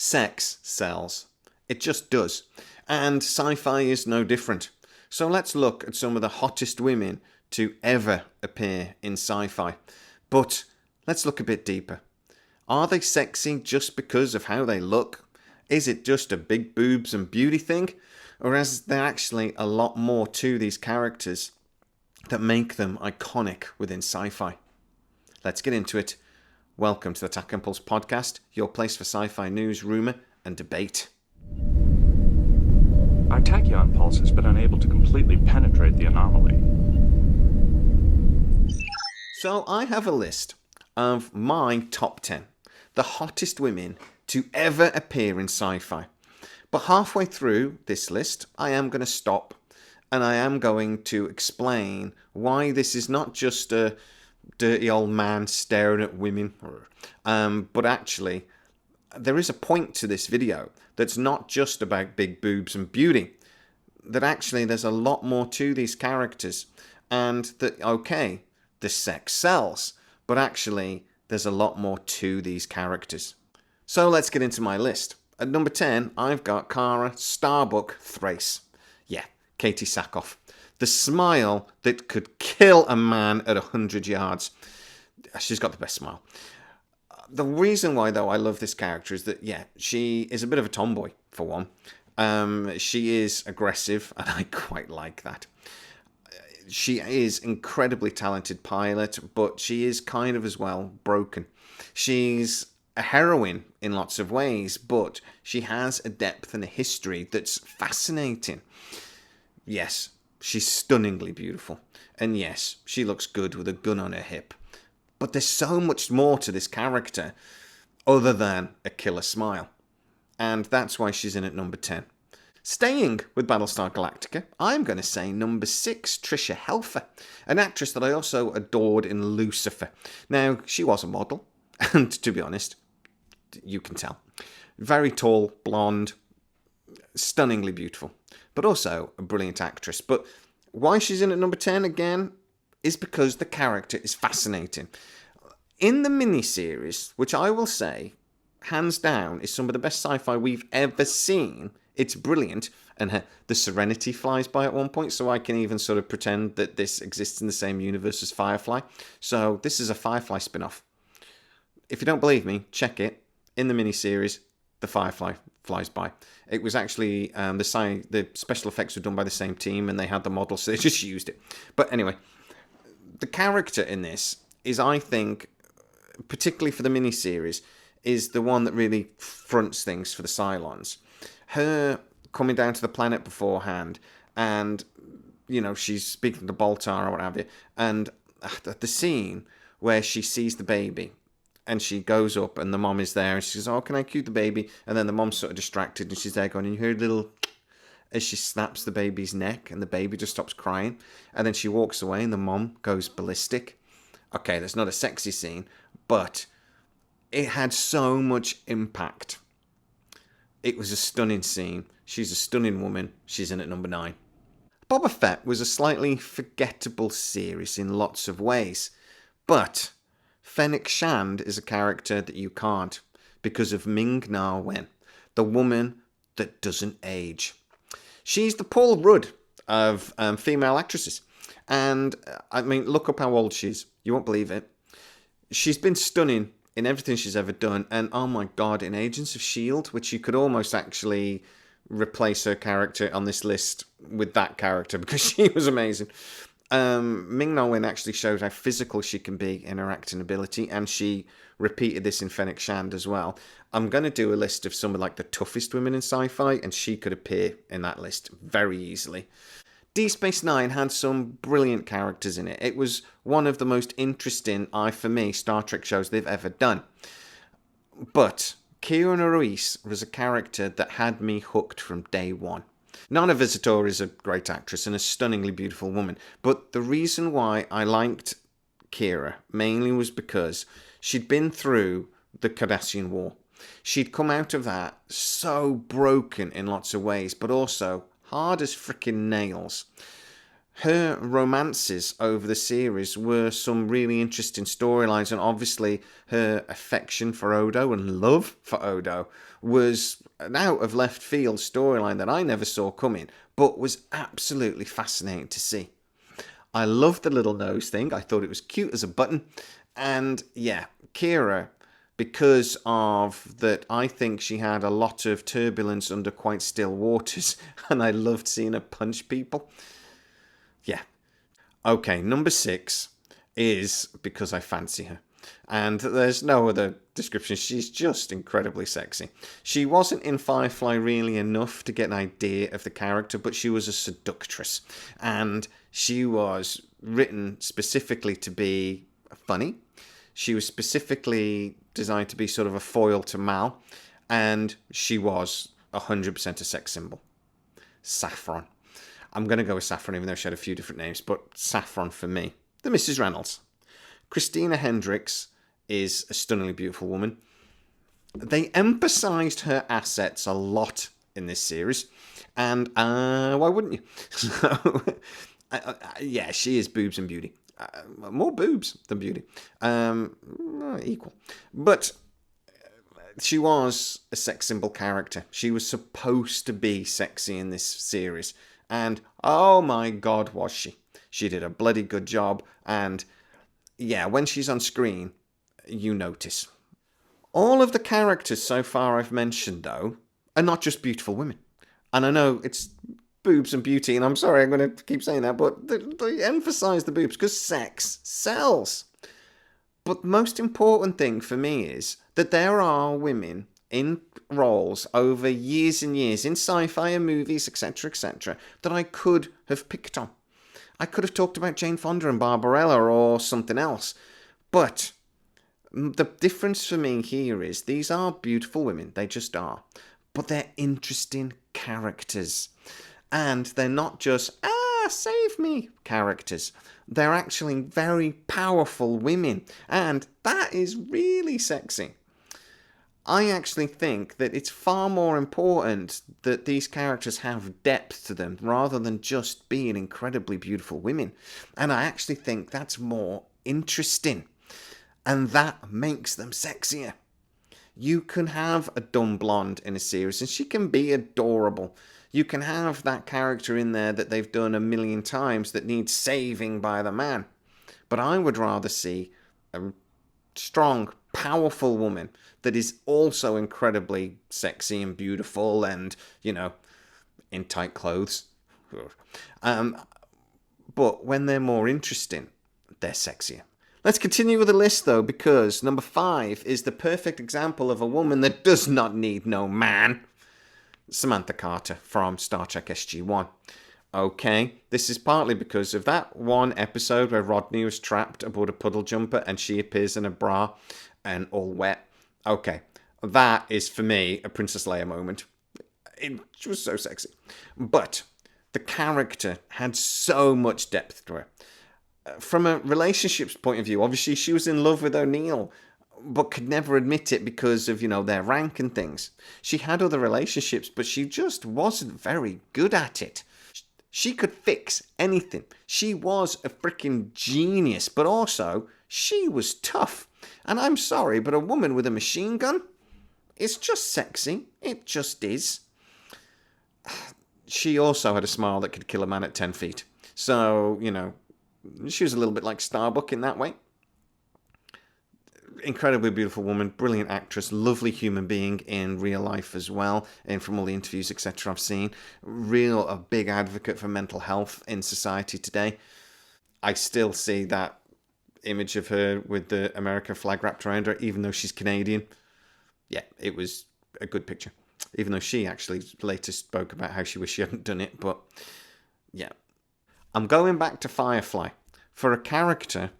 Sex sells. It just does. And sci-fi is no different. So let's look at some of the hottest women to ever appear in sci-fi. But let's look a bit deeper. Are they sexy just because of how they look? Is it just a big boobs and beauty thing? Or is there actually a lot more to these characters that make them iconic within sci-fi? Let's get into it. Welcome to the Tech Impulse podcast, your place for sci-fi news, rumour and debate. Our tachyon pulse has been unable to completely penetrate the anomaly. So I have a list of my top 10, the hottest women to ever appear in sci-fi. But halfway through this list, I am going to stop and I am going to explain why this is not just a dirty old man staring at women, but actually there is a point to this video that's not just about big boobs and beauty, that actually there's a lot more to these characters, and that, okay, the sex sells, but actually there's a lot more to these characters. So let's get into my list. At number 10, I've got Kara Starbuck Thrace. Yeah, Katie Sackhoff. The smile that could kill a man at 100 yards. She's got the best smile. The reason why, though, I love this character is that, yeah, she is a bit of a tomboy, for one. She is aggressive, and I quite like that. She is incredibly talented pilot, but she is kind of as well broken. She's a heroine in lots of ways, but she has a depth and a history that's fascinating. Yes, she's stunningly beautiful. And yes, she looks good with a gun on her hip. But there's so much more to this character other than a killer smile. And that's why she's in at number 10. Staying with Battlestar Galactica, I'm going to say number 6, Tricia Helfer, an actress that I also adored in Lucifer. Now, she was a model, and to be honest, you can tell. Very tall, blonde, stunningly beautiful, but also a brilliant actress. But why she's in at number 10 again is because the character is fascinating. In the miniseries, which I will say, hands down, is some of the best sci-fi we've ever seen. It's brilliant, and the Serenity flies by at one point, so I can even sort of pretend that this exists in the same universe as Firefly. So this is a Firefly spin-off. If you don't believe me, check it. In the miniseries, the Firefly flies by. It was actually, the special effects were done by the same team, and they had the model, so they just used it. But anyway, the character in this is, I think, particularly for the miniseries, is the one that really fronts things for the Cylons. Her coming down to the planet beforehand, and, you know, she's speaking to Baltar or what have you, and the scene where she sees the baby, and she goes up, and the mom is there, and she says, "Oh, can I cue the baby?" And then the mom's sort of distracted, and she's there going, and you hear a little, as she snaps the baby's neck, and the baby just stops crying, and then she walks away, and the mom goes ballistic. Okay, that's not a sexy scene, but it had so much impact. It was a stunning scene. She's a stunning woman. She's in at number 9. Boba Fett was a slightly forgettable series in lots of ways, but Fennec Shand is a character that you can't, because of Ming-Na Wen, the woman that doesn't age. She's the Paul Rudd of female actresses. And, I mean, look up how old she is. You won't believe it. She's been stunning in everything she's ever done. And, oh my God, in Agents of S.H.I.E.L.D., which you could almost actually replace her character on this list with that character, because she was amazing. Ming-Na Wen actually showed how physical she can be in her acting ability, and she repeated this in Fennec Shand as well. I'm going to do a list of some of like the toughest women in sci-fi, and she could appear in that list very easily. Deep Space Nine had some brilliant characters in it. It was one of the most interesting, for me, Star Trek shows they've ever done. But Keanu Reeves was a character that had me hooked from day one. Nana Visitor is a great actress and a stunningly beautiful woman, but the reason why I liked Kira mainly was because she'd been through the Cardassian War. She'd come out of that so broken in lots of ways, but also hard as freaking nails. Her romances over the series were some really interesting storylines, and obviously her affection for Odo and love for Odo was an out of left field storyline that I never saw coming, but was absolutely fascinating to see. I loved the little nose thing. I thought it was cute as a button. And yeah, Kira, because of that, I think she had a lot of turbulence under quite still waters, and I loved seeing her punch people. Yeah. Okay, number 6 is because I fancy her. And there's no other description. She's just incredibly sexy. She wasn't in Firefly really enough to get an idea of the character, but she was a seductress. And she was written specifically to be funny. She was specifically designed to be sort of a foil to Mal. And she was 100% a sex symbol. Saffron. I'm going to go with Saffron, even though she had a few different names, but Saffron for me. The Mrs. Reynolds. Christina Hendricks is a stunningly beautiful woman. They emphasised her assets a lot in this series, and why wouldn't you? So, yeah, she is boobs and beauty. More boobs than beauty. Equal. But she was a sex symbol character. She was supposed to be sexy in this series. And, oh my God, was she. She did a bloody good job, and yeah, when she's on screen, you notice. All of the characters so far I've mentioned, though, are not just beautiful women. And I know it's boobs and beauty, and I'm sorry I'm going to keep saying that, but they emphasise the boobs because sex sells. But the most important thing for me is that there are women in roles over years and years in sci-fi and movies, etc., that I could have picked on. I could have talked about Jane Fonda and Barbarella or something else. But the difference for me here is these are beautiful women. They just are. But they're interesting characters. And they're not just, save me characters. They're actually very powerful women. And that is really sexy. I actually think that it's far more important that these characters have depth to them rather than just being incredibly beautiful women. And I actually think that's more interesting. And that makes them sexier. You can have a dumb blonde in a series and she can be adorable. You can have that character in there that they've done a million times that needs saving by the man. But I would rather see a strong, powerful woman that is also incredibly sexy and beautiful and, in tight clothes. But when they're more interesting, they're sexier. Let's continue with the list, though, because number 5 is the perfect example of a woman that does not need no man. Samantha Carter from Star Trek SG-1. Okay, this is partly because of that one episode where Rodney was trapped aboard a puddle jumper and she appears in a bra and all wet. Okay, that is for me a Princess Leia moment. It was so sexy. But the character had so much depth to her. From a relationships point of view, obviously she was in love with O'Neill, but could never admit it because of, their rank and things. She had other relationships, but she just wasn't very good at it. She could fix anything. She was a freaking genius, but also she was tough. And I'm sorry, but a woman with a machine gun, it's just sexy. It just is. She also had a smile that could kill a man at 10 feet. So, she was a little bit like Starbuck in that way. Incredibly beautiful woman, brilliant actress, lovely human being in real life as well, and from all the interviews, etc. I've seen. A big advocate for mental health in society today. I still see that image of her with the American flag wrapped around her, even though she's Canadian. Yeah, it was a good picture. Even though she actually later spoke about how she wished she hadn't done it, but yeah. I'm going back to Firefly. For a character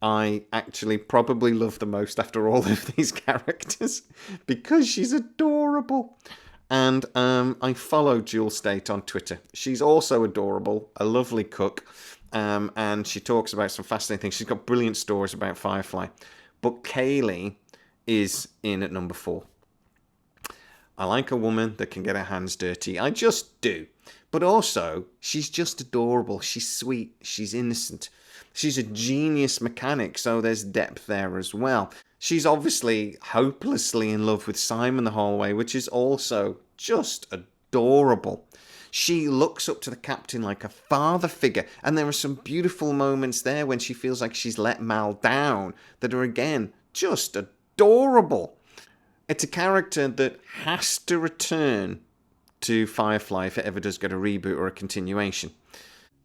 I actually probably love the most after all of these characters, because she's adorable. And I follow Jewel State on Twitter. She's also adorable, a lovely cook, and she talks about some fascinating things. She's got brilliant stories about Firefly. But Kaylee is in at number 4. I like a woman that can get her hands dirty. I just do. But also, she's just adorable. She's sweet. She's innocent. She's a genius mechanic, so there's depth there as well. She's obviously hopelessly in love with Simon the whole way, which is also just adorable. She looks up to the captain like a father figure, and there are some beautiful moments there when she feels like she's let Mal down that are, again, just adorable. It's a character that has to return to Firefly if it ever does get a reboot or a continuation.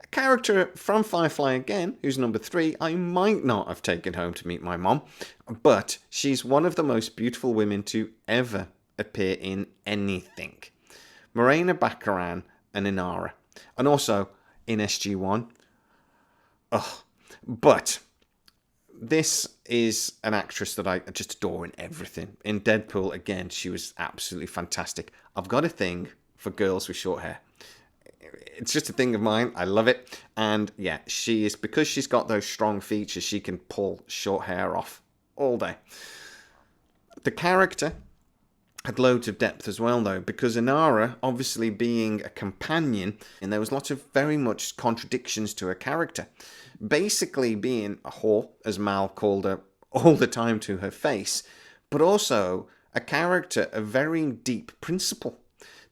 A character from Firefly again, who's number 3, I might not have taken home to meet my mom, but she's one of the most beautiful women to ever appear in anything. Morena Baccarin and Inara. And also in SG-1. Ugh. But this is an actress that I just adore in everything. In Deadpool, again, she was absolutely fantastic. I've got a thing for girls with short hair. It's just a thing of mine. I love it. And yeah, she is, because she's got those strong features, she can pull short hair off all day. The character had loads of depth as well, though, because Inara, obviously being a companion, and there was lots of very much contradictions to her character. Basically being a whore, as Mal called her all the time to her face, but also a character of very deep principle.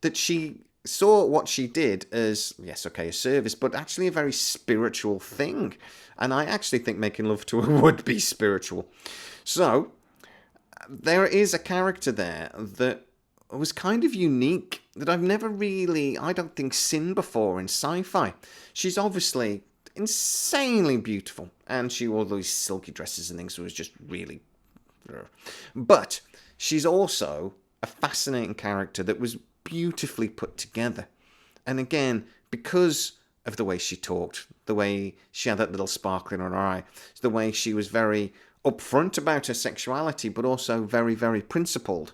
That she saw what she did as, yes, okay, a service, but actually a very spiritual thing. And I actually think making love to her would be spiritual. So there is a character there that was kind of unique, that I've never really, I don't think, seen before in sci-fi. She's obviously insanely beautiful, and she wore those silky dresses and things, so it was just really... But she's also a fascinating character that was beautifully put together. And again, because of the way she talked, the way she had that little sparkle in her eye, the way she was very upfront about her sexuality, but also very, very principled,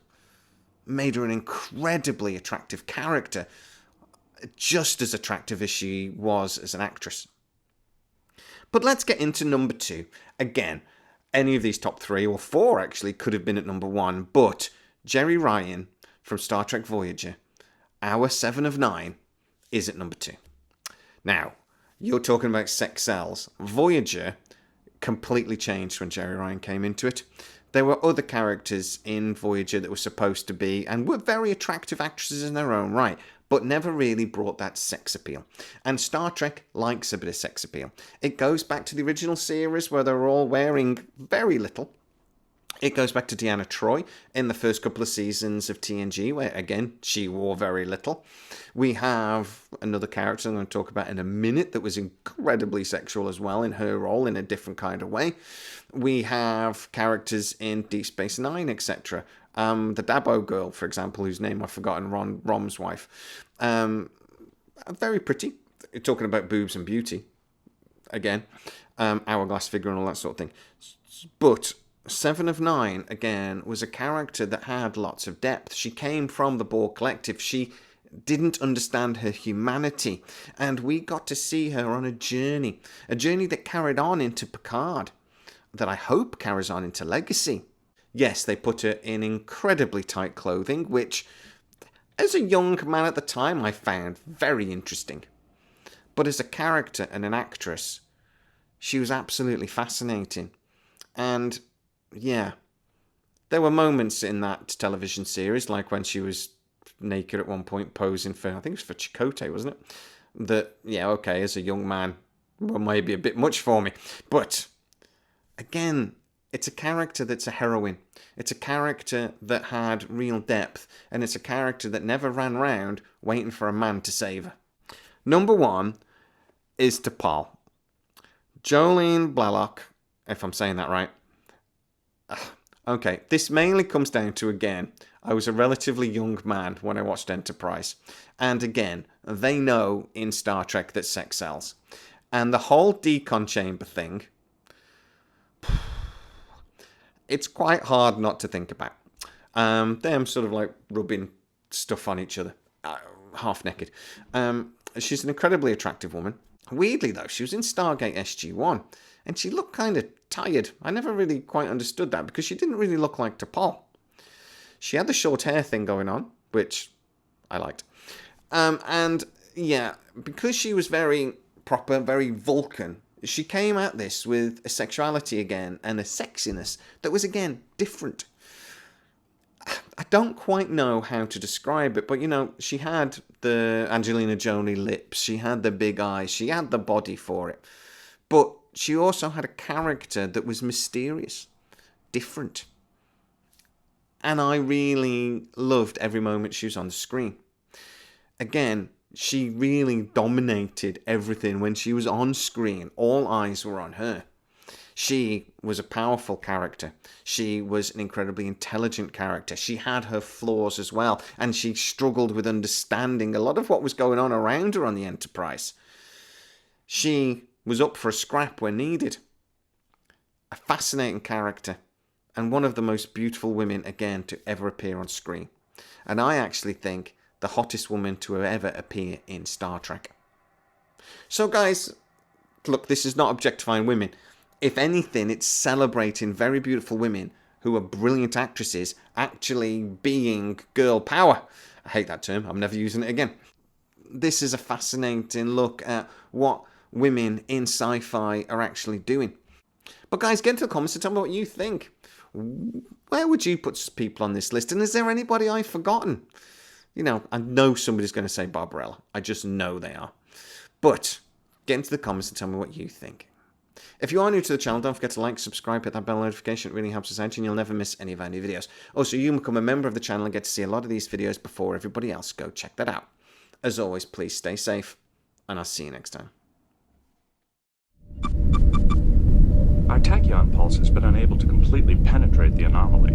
made her an incredibly attractive character, just as attractive as she was as an actress. But let's get into number 2. Again, any of these top 3, or 4 actually, could have been at number 1, but Jeri Ryan from Star Trek Voyager, our 7 of 9, is at number 2. Now, you're talking about sex sells. Voyager completely changed when Jeri Ryan came into it. There were other characters in Voyager that were supposed to be, and were very attractive actresses in their own right, but never really brought that sex appeal. And Star Trek likes a bit of sex appeal. It goes back to the original series where they were all wearing very little. It goes back to Deanna Troi in the first couple of seasons of TNG, where, again, she wore very little. We have another character I'm going to talk about in a minute that was incredibly sexual as well in her role in a different kind of way. We have characters in Deep Space Nine, etc. The Dabo girl, for example, whose name I've forgotten, Rom's wife. Very pretty. Talking about boobs and beauty. Again, hourglass figure and all that sort of thing. But 7 of 9, again, was a character that had lots of depth. She came from the Borg Collective. She didn't understand her humanity. And we got to see her on a journey that carried on into Picard, that I hope carries on into Legacy. Yes, they put her in incredibly tight clothing, which, as a young man at the time, I found very interesting. But as a character and an actress, she was absolutely fascinating. And yeah, there were moments in that television series, like when she was naked at one point posing for, I think it was for Chakotay, wasn't it? That, yeah, okay, as a young man, well, maybe a bit much for me. But again, it's a character that's a heroine. It's a character that had real depth, and it's a character that never ran round waiting for a man to save her. Number 1 is T'Pol. Jolene Blalock, if I'm saying that right. Okay, this mainly comes down to, again, I was a relatively young man when I watched Enterprise. And again, they know in Star Trek that sex sells. And the whole decon chamber thing, it's quite hard not to think about. Them sort of like rubbing stuff on each other, half naked. She's an incredibly attractive woman. Weirdly, though, she was in Stargate SG-1, and she looked kind of tired. I never really quite understood that, because she didn't really look like T'Pol. She had the short hair thing going on, which I liked. And, yeah, because she was very proper, very Vulcan, she came at this with a sexuality again and a sexiness that was again different. I don't quite know how to describe it, but you know, she had the Angelina Jolie lips, she had the big eyes, she had the body for it. But she also had a character that was mysterious, different. And I really loved every moment she was on the screen. Again, she really dominated everything when she was on screen. All eyes were on her. She was a powerful character. She was an incredibly intelligent character. She had her flaws as well, and she struggled with understanding a lot of what was going on around her on the Enterprise. She was up for a scrap when needed. A fascinating character, and one of the most beautiful women, again, to ever appear on screen. And I actually think the hottest woman to ever appear in Star Trek. So guys, look, this is not objectifying women. If anything, it's celebrating very beautiful women who are brilliant actresses actually being girl power. I hate that term. I'm never using it again. This is a fascinating look at what women in sci-fi are actually doing. But guys, get into the comments and tell me what you think. Where would you put people on this list? And is there anybody I've forgotten? You know, I know somebody's going to say Barbarella. I just know they are. But get into the comments and tell me what you think. If you are new to the channel, don't forget to like, subscribe, hit that bell notification. It really helps us out and you'll never miss any of our new videos. Also, you can become a member of the channel and get to see a lot of these videos before everybody else. Go check that out. As always, please stay safe, and I'll see you next time. Our tachyon pulse has been unable to completely penetrate the anomaly.